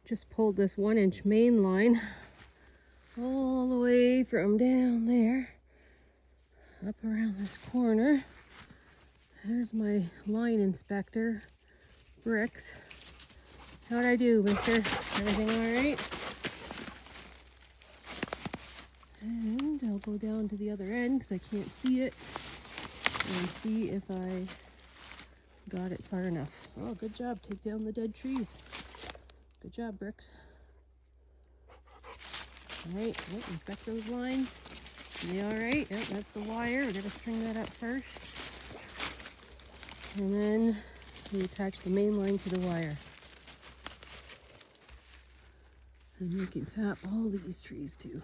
just pulled this 1-inch main line all the way from down there up around this corner. There's my line inspector, Bricks. How'd I do, mister? Everything all right? And I'll go down to the other end because I can't see it and see if I got it far enough. Oh, good job. Take down the dead trees. Good job, Bricks. All right, inspect those lines. Are they all right? Yep, that's the wire. We're gonna string that up first. And then we attach the main line to the wire. And you can tap all these trees too.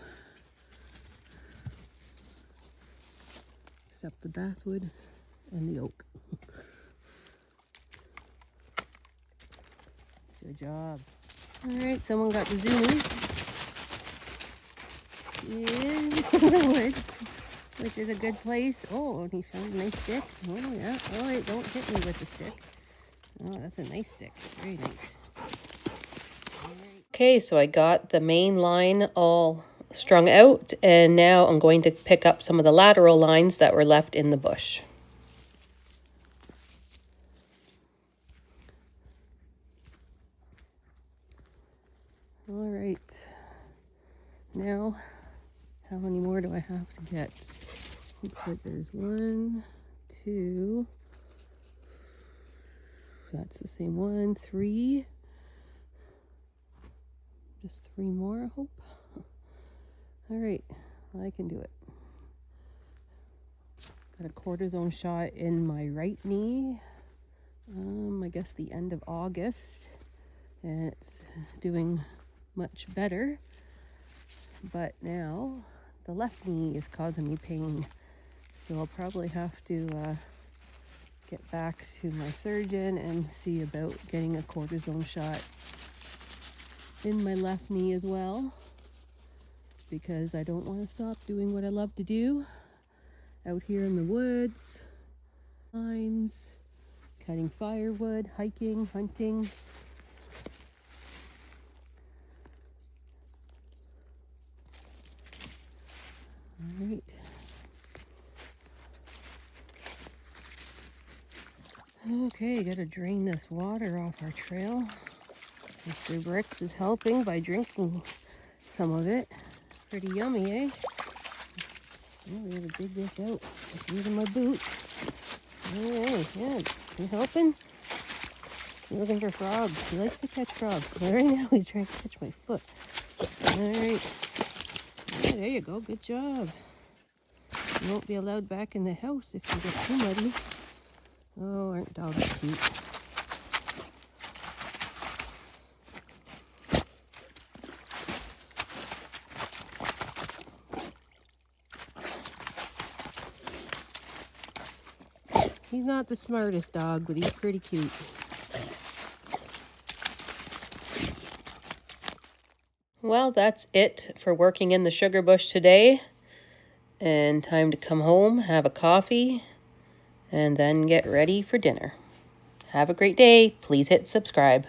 Except the basswood and the oak. Good job. All right, someone got the zoom in the woods, which is a good place. Oh, and he found a nice stick. Oh yeah. Oh wait, don't hit me with the stick. Oh, that's a nice stick. Very nice. Okay, so I got the main line all strung out, and now I'm going to pick up some of the lateral lines that were left in the bush. All right, now how many more do I have to get? Looks like there's 1, 2, that's the same one, 3, just 3 more, I hope. All right, I can do it. Got a cortisone shot in my right knee, I guess the end of August, and it's doing much better. But now the left knee is causing me pain, so I'll probably have to get back to my surgeon and see about getting a cortisone shot in my left knee as well, because I don't want to stop doing what I love to do out here in the woods, mines, cutting firewood, hiking, hunting. All right. Okay, gotta drain this water off our trail. Mr. Bricks is helping by drinking some of it. Pretty yummy, eh? Oh, we gotta dig this out. Just using my boot. Alright, yeah. You helping? He's looking for frogs. He likes to catch frogs. But right now he's trying to catch my foot. Alright. Yeah, there you go. Good job. You won't be allowed back in the house if you get too muddy. Oh, aren't dogs cute? He's not the smartest dog, but he's pretty cute. Well, that's it for working in the sugar bush today. And time to come home, have a coffee, and then get ready for dinner. Have a great day. Please hit subscribe.